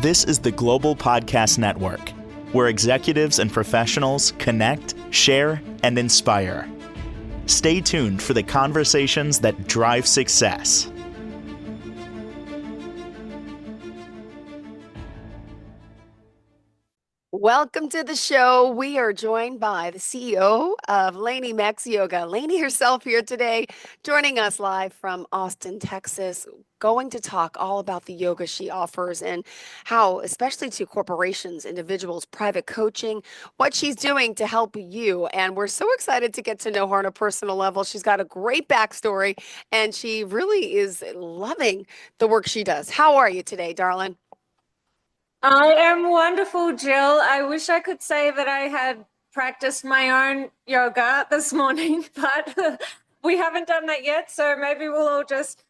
This is the Global Podcast Network, where executives and professionals connect, share, and inspire. Stay tuned for the conversations that drive success. Welcome to the show. We are joined by the CEO of Leni Yoga, Leni herself here today, joining us live from Austin, Texas, going to talk all about the yoga she offers and how, especially to corporations, individuals, private coaching, what she's doing to help you. And we're so excited to get to know her on a personal level. She's got a great backstory and she really is loving the work she does. How are you today, darling? I am wonderful, Jill. I wish I could say that I had practiced my own yoga this morning, but we haven't done that yet. So maybe we'll all just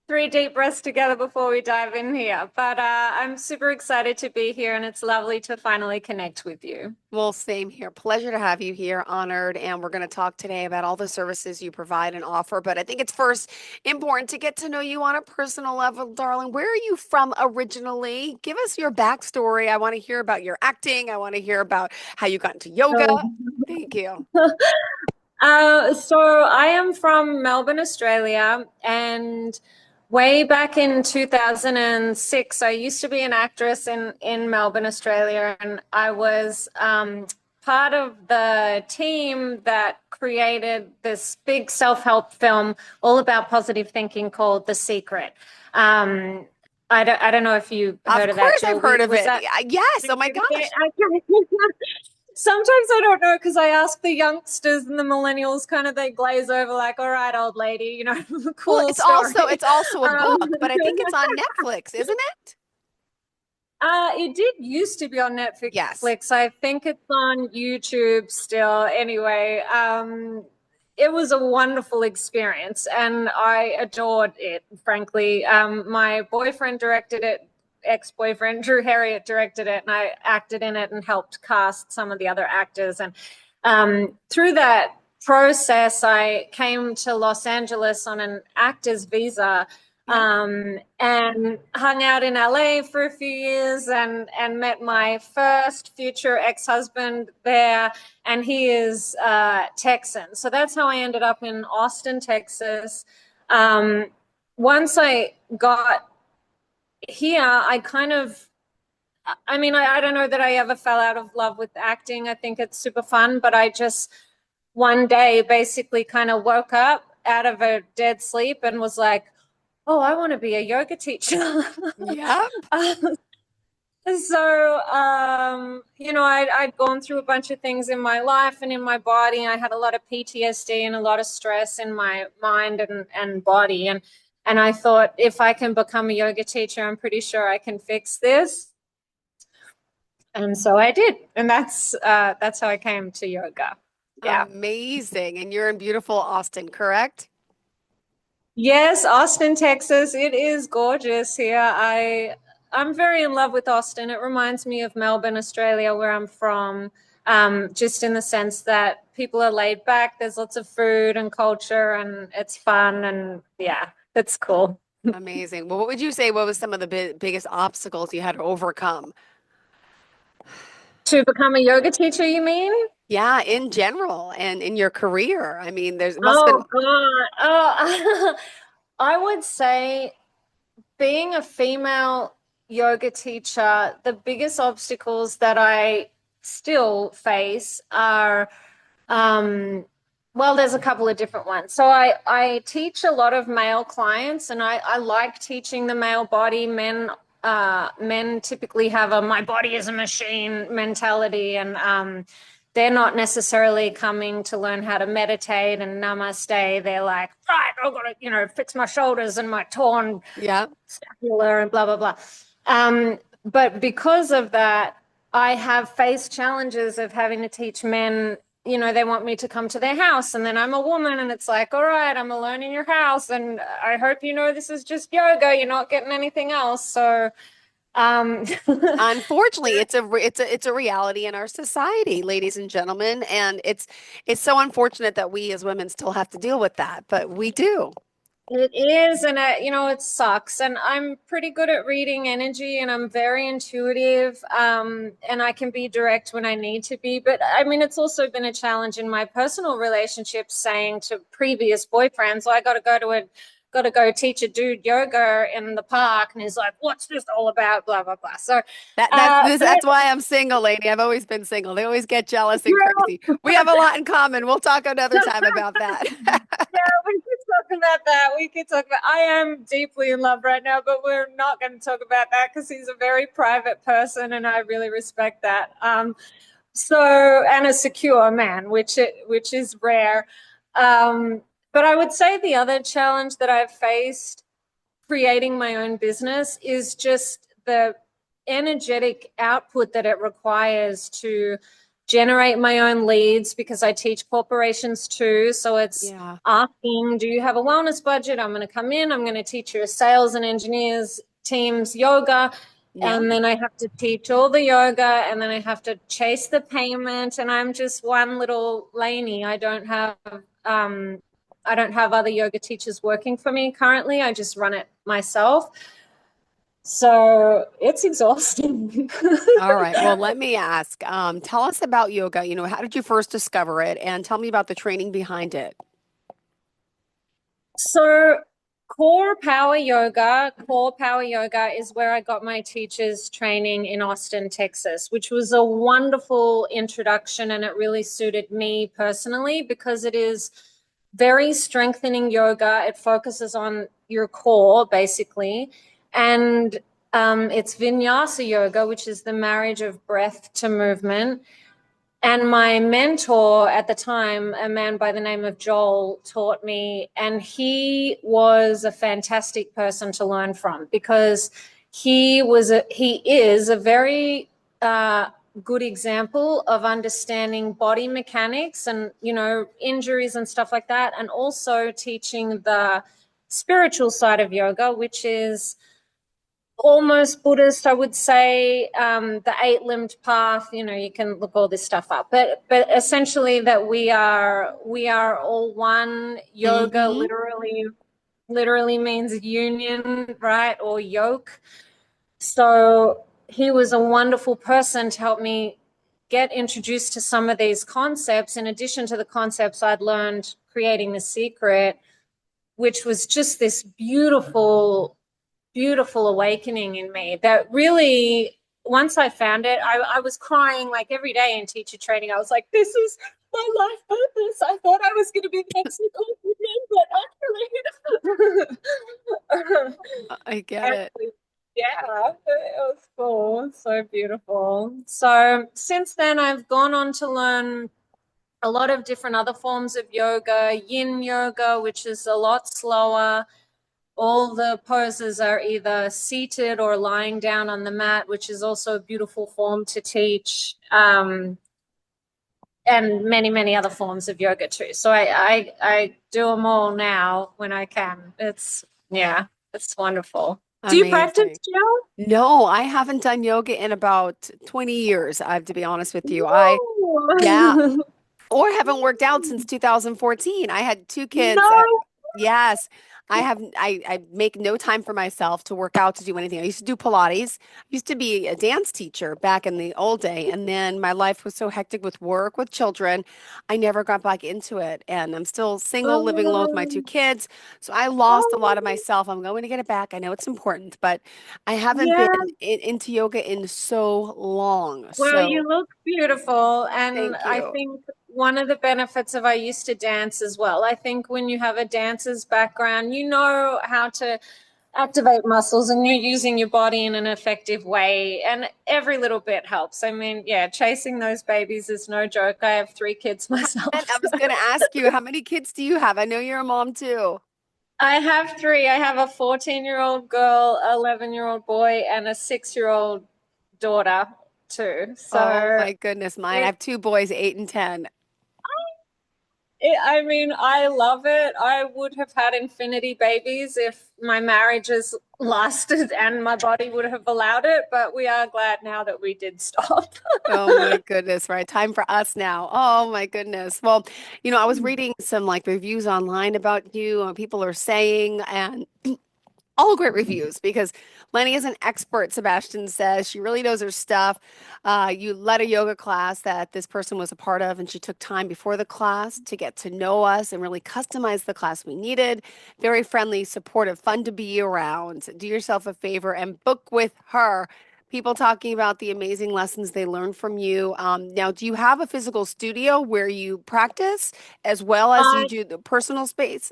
3 deep breaths together before we dive in here. But I'm super excited to be here, and it's lovely to finally connect with you. Well, same here. Pleasure to have you here, honored. And we're going to talk today about all the services you provide and offer. But I think it's first important to get to know you on a personal level, darling. Where are you from originally? Give us your backstory. I want to hear about your acting. I want to hear about how you got into yoga. Thank you. So I am from Melbourne, Australia, and way back in 2006, I used to be an actress in Melbourne, Australia, and I was part of the team that created this big self-help film all about positive thinking called The Secret. I don't know if you heard of that. Of course I've heard of it. Yes. Oh my gosh. Sometimes I don't know because I ask the youngsters and the millennials, kind of they glaze over like, "All right, old lady, you know, cool." Well, it's also a book, but I think it's on Netflix, isn't it? It did used to be on Netflix. Yes. I think it's on YouTube still. Anyway, it was a wonderful experience, and I adored it. Frankly, my boyfriend directed it. Ex-boyfriend Drew Harriet directed it, and I acted in it and helped cast some of the other actors. And through that process, I came to Los Angeles on an actor's visa, and hung out in LA for a few years and met my first future ex-husband there, and he is Texan. So that's how I ended up in Austin, Texas. Once I got here, I don't know that I ever fell out of love with acting. I think it's super fun, but I just one day basically kind of woke up out of a dead sleep and was like, oh, I want to be a yoga teacher. Yeah. So, I'd gone through a bunch of things in my life and in my body. I had a lot of PTSD and a lot of stress in my mind and body. And I thought, if I can become a yoga teacher, I'm pretty sure I can fix this. And so I did. And that's how I came to yoga. Yeah. Amazing. And you're in beautiful Austin, correct? Yes, Austin, Texas. It is gorgeous here. I'm very in love with Austin. It reminds me of Melbourne, Australia, where I'm from, just in the sense that people are laid back. There's lots of food and culture, and it's fun. And yeah. That's cool. Amazing. Well, what would you say? What was some of the biggest obstacles you had to overcome? To become a yoga teacher, you mean? Yeah, in there's and in your career. I mean, God. Oh, I would say being a female yoga teacher, the biggest obstacles that I still face are well, there's a couple of different ones. So I teach a lot of male clients, and I like teaching the male body. Men typically have a "my body is a machine" mentality, and they're not necessarily coming to learn how to meditate and namaste. They're like, right, I've got to, fix my shoulders and my torn scapula and blah, blah, blah. But because of that, I have faced challenges of having to teach men. They want me to come to their house, and then I'm a woman, and it's like, all right, I'm alone in your house, and I hope this is just yoga. You're not getting anything else. So, unfortunately, it's a reality in our society, ladies and gentlemen, and it's so unfortunate that we as women still have to deal with that, but we do. It is, and it sucks. And I'm pretty good at reading energy, and I'm very intuitive, and I can be direct when I need to be. But I mean, it's also been a challenge in my personal relationships, saying to previous boyfriends, "I got to go teach a dude yoga in the park," and he's like, "What's this all about?" Blah blah blah. So, but That's why I'm single, lady. I've always been single. They always get jealous and crazy. We have a lot in common. We'll talk another time about that. Yeah, we could talk about that. We could talk about. I am deeply in love right now, but we're not going to talk about that because he's a very private person, and I really respect that. And a secure man, which is rare. But I would say the other challenge that I've faced creating my own business is just the energetic output that it requires to generate my own leads, because I teach corporations too. So it's Yeah. asking, do you have a wellness budget? I'm going to come in, I'm going to teach your sales and engineers teams yoga. Yeah. And then I have to teach all the yoga, and then I have to chase the payment. And I'm just one little Leni. I don't have other yoga teachers working for me currently. I just run it myself. So it's exhausting. All right. Well, let me ask. Tell us about yoga. How did you first discover it? And tell me about the training behind it. So core power yoga is where I got my teacher's training in Austin, Texas, which was a wonderful introduction, and it really suited me personally because it is very strengthening yoga. It focuses on your core basically, and it's vinyasa yoga, which is the marriage of breath to movement. And my mentor at the time, a man by the name of Joel, taught me, and he was a fantastic person to learn from because he is a very good example of understanding body mechanics and injuries and stuff like that, and also teaching the spiritual side of yoga, which is almost Buddhist, I would say. The eight-limbed path, you can look all this stuff up, but essentially that we are all one. Yoga Mm-hmm. literally means union, right? Or yoke. So he was a wonderful person to help me get introduced to some of these concepts, in addition to the concepts I'd learned creating The Secret, which was just this beautiful awakening in me that really, once I found it, I was crying like every day in teacher training. I was like, this is my life purpose. I thought I was going to be the next Nicole Kidman, but I get it. actually, yeah, it was cool. So beautiful. So since then, I've gone on to learn a lot of different other forms of yoga, yin yoga, which is a lot slower. All the poses are either seated or lying down on the mat, which is also a beautiful form to teach, and many other forms of yoga too. So I do them all now when I can. It's wonderful. Do you practice, Amazing. Jill? No, I haven't done yoga in about 20 years. I have to be honest with you. Yeah, No. or haven't worked out since 2014. I had two kids. No. Yes, I make no time for myself to work out, to do anything. I used to do Pilates. I used to be a dance teacher back in the old day, and then my life was so hectic with work, with children, I never got back into it. And I'm still single, living alone with my two Um, kids. So I lost a lot of oh, myself. I'm going to get it back. I know it's important, but I haven't been yeah. into yoga in so long. Well, So you look beautiful. And thank I you. think one of the benefits of I used to dance as well. I think when you have a dancer's background, you know how to activate muscles, and you're using your body in an effective way. And every little bit helps. I mean, yeah, chasing those babies is no joke. I have three kids And myself. I was going to ask you, how many kids do you have? I know you're a mom too. I have three. I have a 14-year-old girl, 11-year-old boy, and a 6-year-old daughter too. Oh So my goodness, mine. I it have two boys, 8 and 10. I mean, I love it. I would have had infinity babies if my marriages lasted and my body would have allowed it, but we are glad now that we did stop. Oh my goodness, right. Time for us now. Oh my goodness. Well, I was reading some like reviews online about you, people are saying, and all great reviews because Lenny is an expert, Sebastian says. She really knows her stuff. You led a yoga class that this person was a part of, and she took time before the class to get to know us and really customize the class we needed. Very friendly, supportive, fun to be around. Do yourself a favor and book with her. People talking about the amazing lessons they learned from you. Now, do you have a physical studio where you practice as well as you I do the personal space?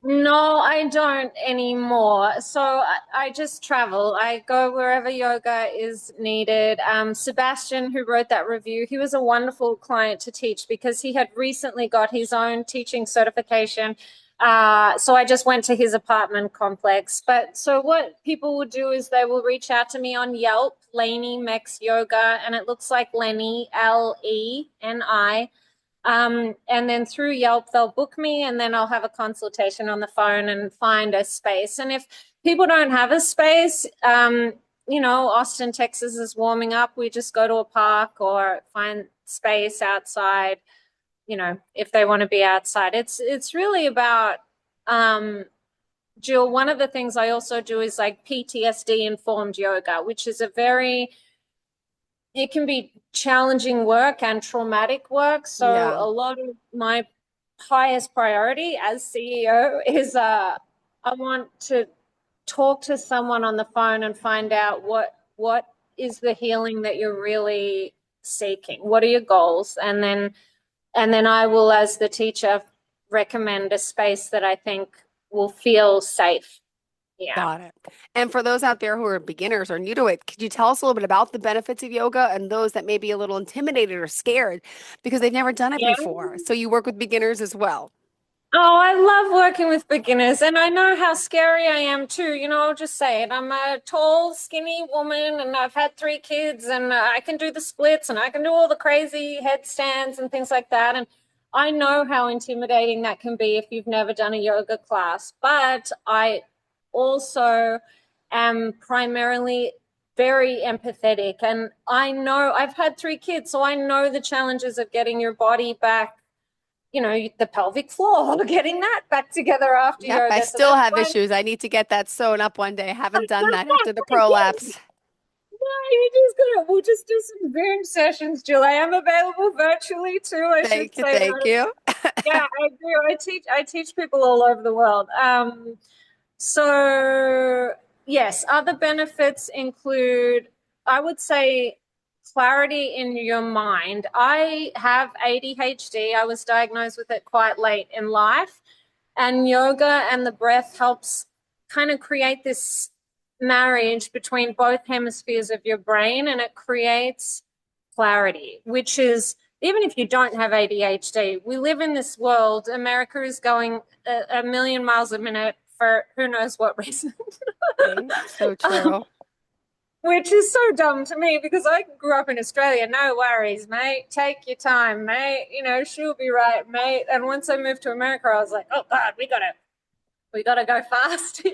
No, I don't anymore. So I just travel. I go wherever yoga is needed. Sebastian, who wrote that review, he was a wonderful client to teach because he had recently got his own teaching certification. So I just went to his apartment complex. But so what people will do is they will reach out to me on Yelp, Leni Mex Yoga, and it looks like Leni, Leni. And then through Yelp, they'll book me and then I'll have a consultation on the phone and find a space. And if people don't have a space, Austin, Texas is warming up. We just go to a park or find space outside, if they want to be outside. It's really about, Jill, one of the things I also do is like PTSD informed yoga, which is it can be challenging work and traumatic work. So Yeah. a lot of my highest priority as CEO is I want to talk to someone on the phone and find out what is the healing that you're really seeking. What are your goals? And then I will, as the teacher, recommend a space that I think will feel safe. Yeah. Got it. And for those out there who are beginners or new to it, could you tell us a little bit about the benefits of yoga and those that may be a little intimidated or scared because they've never done it Yeah. before? So you work with beginners as well. Oh, I love working with beginners, and I know how scary I am too. I'll just say it. I'm a tall, skinny woman, and I've had 3 kids, and I can do the splits, and I can do all the crazy headstands and things like that. And I know how intimidating that can be if you've never done a yoga class. But I also am primarily very empathetic, and I know I've had 3 kids, so I know the challenges of getting your body back, the pelvic floor, getting that back together after Yep, I yoga. So still that's have why, issues. I need to get that sewn up one day. Haven't done that after the prolapse. we'll just do some Zoom sessions, Jill. I am available virtually too. I should Thank you, say thank that. you. Yeah, I do. I teach people all over the world. So yes, other benefits include, I would say, clarity in your mind. I have ADHD. I was diagnosed with it quite late in life, and yoga and the breath helps kind of create this marriage between both hemispheres of your brain, and it creates clarity, which is, even if you don't have ADHD, we live in this world. America is going a million miles a minute for who knows what reason. Right? So um, true. which is so dumb to me because I grew up in Australia. No worries, mate. Take your time, mate. She'll be right, mate. And once I moved to America, I was like, oh God, we gotta go fast here.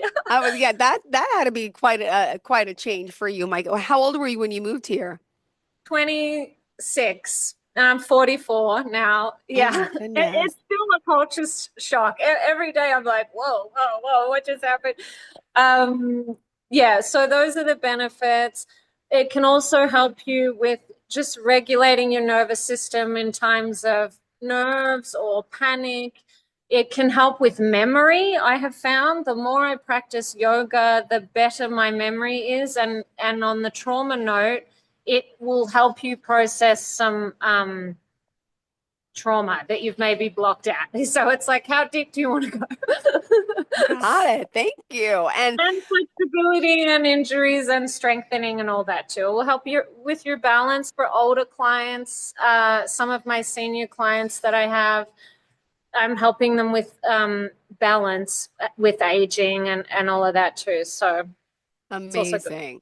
Yeah, that had to be quite a change for you, Mike. How old were you when you moved here? 26. And I'm 44 now. Oh Yeah. my goodness. It's still a culture shock. Every day I'm like, whoa, whoa, whoa, what just happened? Yeah, so those are the benefits. It can also help you with just regulating your nervous system in times of nerves or panic. It can help with memory. I have found the more I practice yoga, the better my memory is. And on the trauma note, it will help you process some trauma that you've maybe blocked out. So it's like, how deep do you want to go? Got it. Thank you. And And flexibility and injuries and strengthening and all that too. It will help you with your balance for older clients. Some of my senior clients that I have, I'm helping them with balance with aging and all of that too. So it's also good. amazing.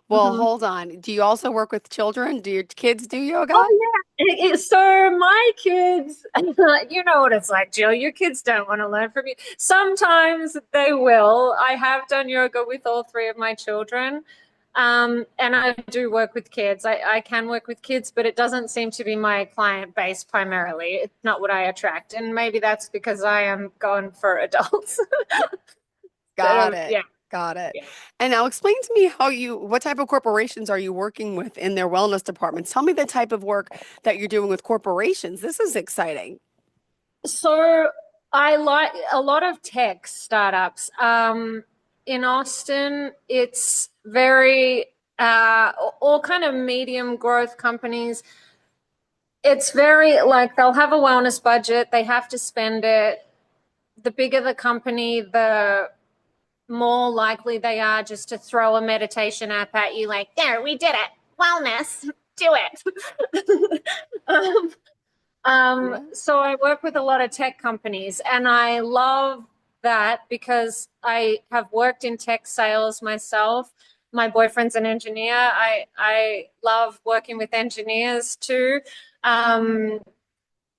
Well, hold on. Do you also work with children? Do your kids do yoga? Oh yeah. So my kids, you know what it's like, Jill. Your kids don't want to learn from you. Sometimes they will. I have done yoga with all three of my children. And I do work with kids. I can work with kids, but it doesn't seem to be my client base primarily. It's not what I attract. And maybe that's because I am going for adults. Got it. Yeah. Got it. Yeah. And now explain to me what type of corporations are you working with in their wellness departments? Tell me the type of work that you're doing with corporations. This is exciting. So I like a lot of tech startups. In Austin, it's very all kind of medium growth companies. It's very like they'll have a wellness budget, they have to spend it. The bigger the company, the more likely they are just to throw a meditation app at you, like, there, we did it. Wellness, do it. um, Yeah. so I work with a lot of tech companies, and I love that because I have worked in tech sales myself. My boyfriend's an engineer. I love working with engineers too. Um,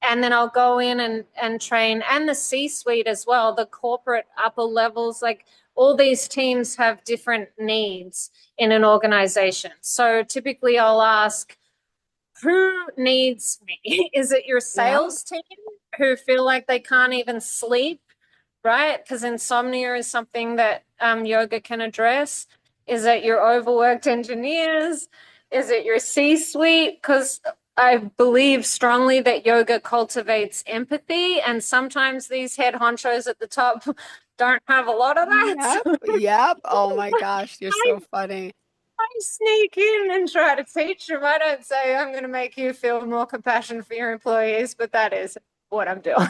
and then I'll go in and train, and the C-suite as well, the corporate upper levels, like all these teams have different needs in an organization. So typically I'll ask, who needs me? Is it your Yeah. sales team who feel like they can't even sleep, right? Because insomnia is something that yoga can address. Is it your overworked engineers? Is it your C-suite? Because I believe strongly that yoga cultivates empathy, and sometimes these head honchos at the top don't have a lot of that. Yep. Yep. Oh my gosh, you're I so funny. I sneak in and try to teach them. I don't say I'm going to make you feel more compassion for your employees, but that is what I'm doing.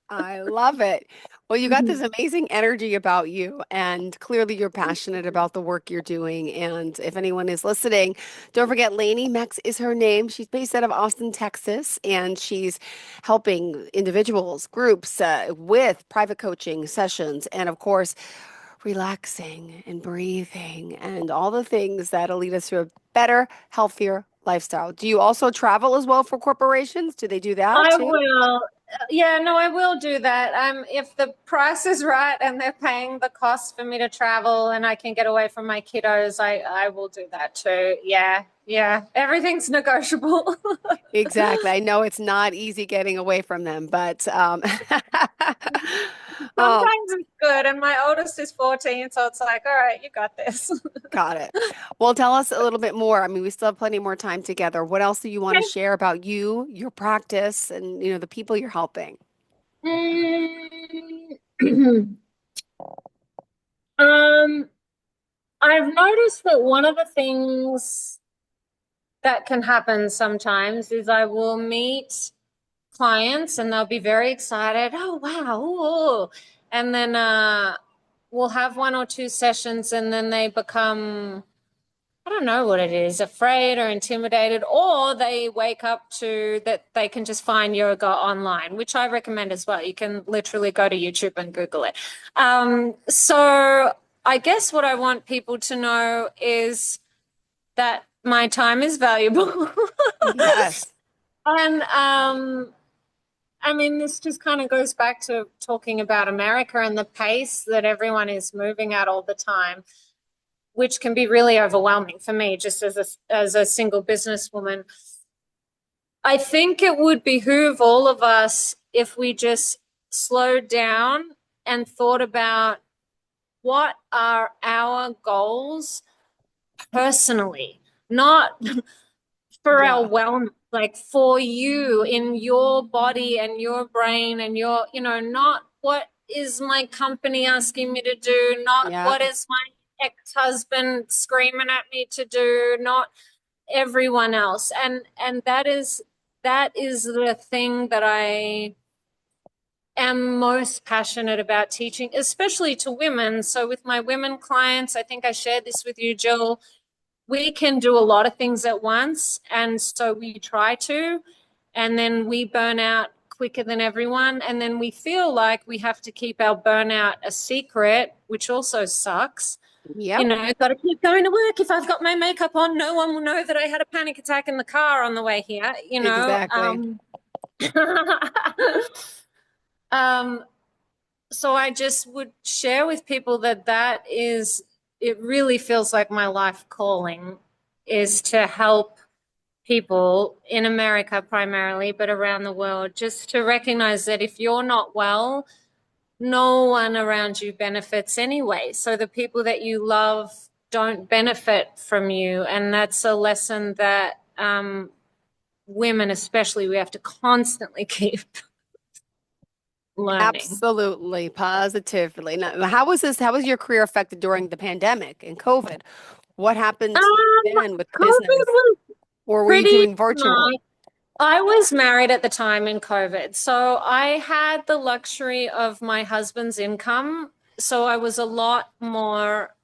I love it. Well, you got this amazing energy about you, and clearly you're passionate about the work you're doing. And if anyone is listening, don't forget Leni Mex is her name. She's based out of Austin, Texas, and she's helping individuals, groups with private coaching sessions, and of course, relaxing and breathing and all the things that'll lead us to a better, healthier lifestyle. Do you also travel as well for corporations? Do they do that I too? will. Yeah, no, I will do that. If the price is right and they're paying the cost for me to travel and I can get away from my kiddos, I will do that too. Yeah, yeah. Everything's negotiable. Exactly. I know it's not easy getting away from them, but oh, Sometimes it's good. And my oldest is 14, so it's like, all right, you got this. got it. Well, tell us a little bit more. I mean, we still have plenty more time together. What else do you want to share about you, your practice, and the people you're helping? Mm, um, I've noticed that one of the things that can happen sometimes is I will meet clients and they'll be very excited. Oh, wow. Ooh. And then we'll have one or two sessions and then they become, I don't know what it is, afraid or intimidated, or they wake up to that they can just find yoga online, which I recommend as well. You can literally go to YouTube and Google it. So I guess what I want people to know is that my time is valuable. Yes. And I mean, this just kind of goes back to talking about America and the pace that everyone is moving at all the time, which can be really overwhelming for me just as a single businesswoman. I think it would behoove all of us if we just slowed down and thought about what are our goals personally, not for our Yeah. wellness, like for you in your body and your brain and your, not what is my company asking me to do, not Yeah. what is my ex-husband screaming at me to do, not everyone else. And that is the thing that I am most passionate about teaching, especially to women. So with my women clients, I think I shared this with you, Jill, we can do a lot of things at once. And so we try to, and then we burn out quicker than everyone. And then we feel like we have to keep our burnout a secret, which also sucks. Yep. Got to keep going to work. If I've got my makeup on, no one will know that I had a panic attack in the car on the way here, Exactly. um, so I just would share with people it really feels like my life calling is to help people in America primarily, but around the world, just to recognize that if you're not well, no one around you benefits anyway. So the people that you love don't benefit from you. And that's a lesson that women especially, we have to constantly keep learning. Absolutely, positively. Now, how was your career affected during the pandemic and COVID? What happened to you then with COVID business? was Or were you pretty doing virtual? nice. I was married at the time in COVID, so I had the luxury of my husband's income. So I was a lot more,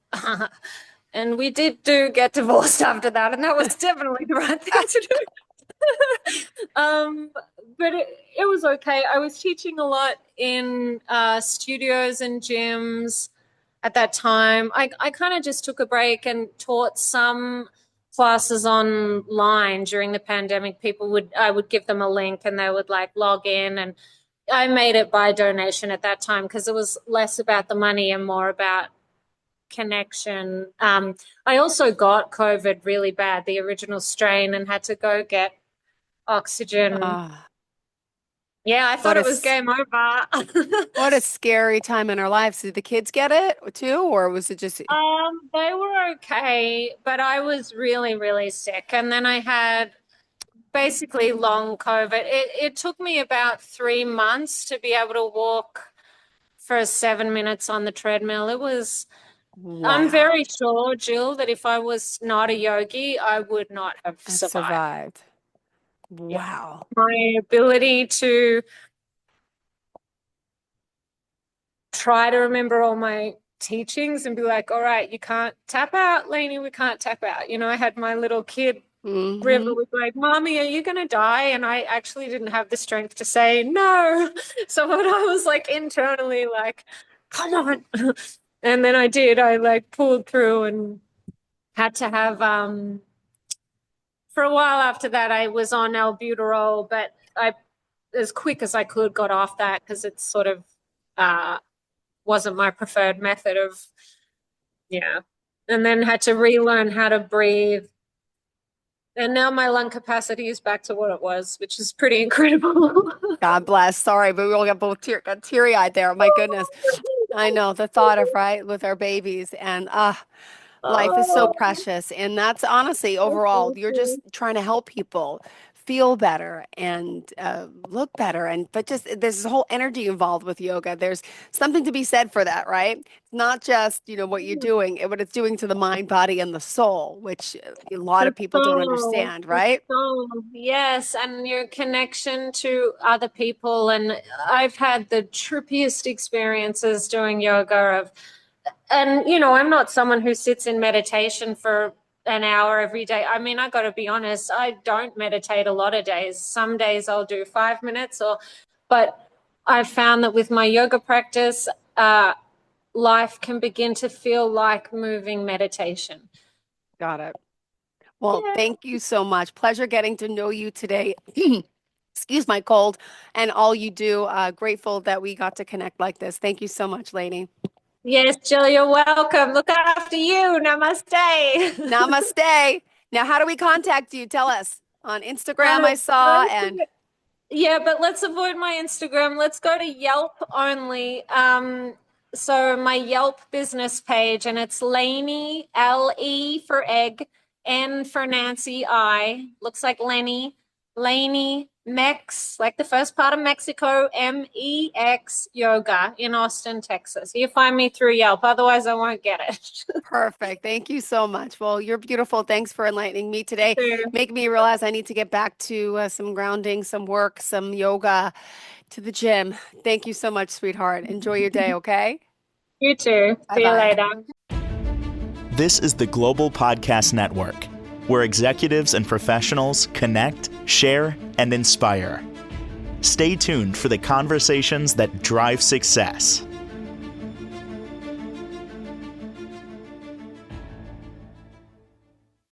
and we did get divorced after that, and that was definitely the right thing to do. But it was okay. I was teaching a lot in studios and gyms at that time. I kind of just took a break and taught some classes online during the pandemic. I would give them a link and they would like log in, and I made it by donation at that time because it was less about the money and more about connection. I also got COVID really bad, the original strain, and had to go get oxygen. Ah, Yeah, I thought what a it was game over. what a scary time in our lives. Did the kids get it too, or was it just They were okay, but I was really, really sick. And then I had basically long COVID. It took me about 3 months to be able to walk for 7 minutes on the treadmill. I'm wow? very sure, Jill, that if I was not a yogi, I would not have I survived. survived. Yeah. Wow. My ability to try to remember all my teachings and be like, all right, you can't tap out, Leni, we can't tap out. I had my little kid River Hmm. was like, Mommy, are you going to die? And I actually didn't have the strength to say no. So when I was like internally like, come on. And then I did. I like pulled through and had to have, for a while after that, I was on albuterol, but I, as quick as I could, got off that because it sort of wasn't my preferred method of, yeah. And then had to relearn how to breathe. And now my lung capacity is back to what it was, which is pretty incredible. God bless. Sorry, but we all got both got teary-eyed there. My goodness. I know the thought of right with our babies and life is so Oh, precious. And that's honestly overall, you're just trying to help people feel better and look better. And but just there's this whole energy involved with yoga. There's something to be said for that, right? It's not just, what you're doing, what it's doing to the mind, body, and the soul, which a lot of people don't understand, the right? soul, yes, and your connection to other people. And I've had the trippiest experiences doing yoga and I'm not someone who sits in meditation for an hour every day. I mean, I got to be honest, I don't meditate a lot of days. Some days I'll do 5 minutes but I've found that with my yoga practice, life can begin to feel like moving meditation. Got it. Well, Yeah. thank you so much. Pleasure getting to know you today. Excuse my cold and all you do. Grateful that we got to connect like this. Thank you so much, Leni. Yes, Jill, you're welcome. Look after you. Namaste. Namaste. Now, how do we contact you? Tell us. On Instagram, I Oh, saw, and yeah, but let's avoid my Instagram. Let's go to Yelp only. So my Yelp business page, and it's Leni, L-E for egg, N for Nancy, I. Looks like Leni Mex, like the first part of Mexico, MEX Yoga in Austin, Texas. You find me through Yelp, otherwise I won't get it. perfect. Thank you so much. Well, you're beautiful. Thanks for enlightening me today. Make me realize I need to get back to some grounding, some work, some yoga, to the gym. Thank you so much, sweetheart. Enjoy your day, okay? You too. Bye See you bye. later. This is the Global Podcast Network, where executives and professionals connect, share, and inspire. Stay tuned for the conversations that drive success.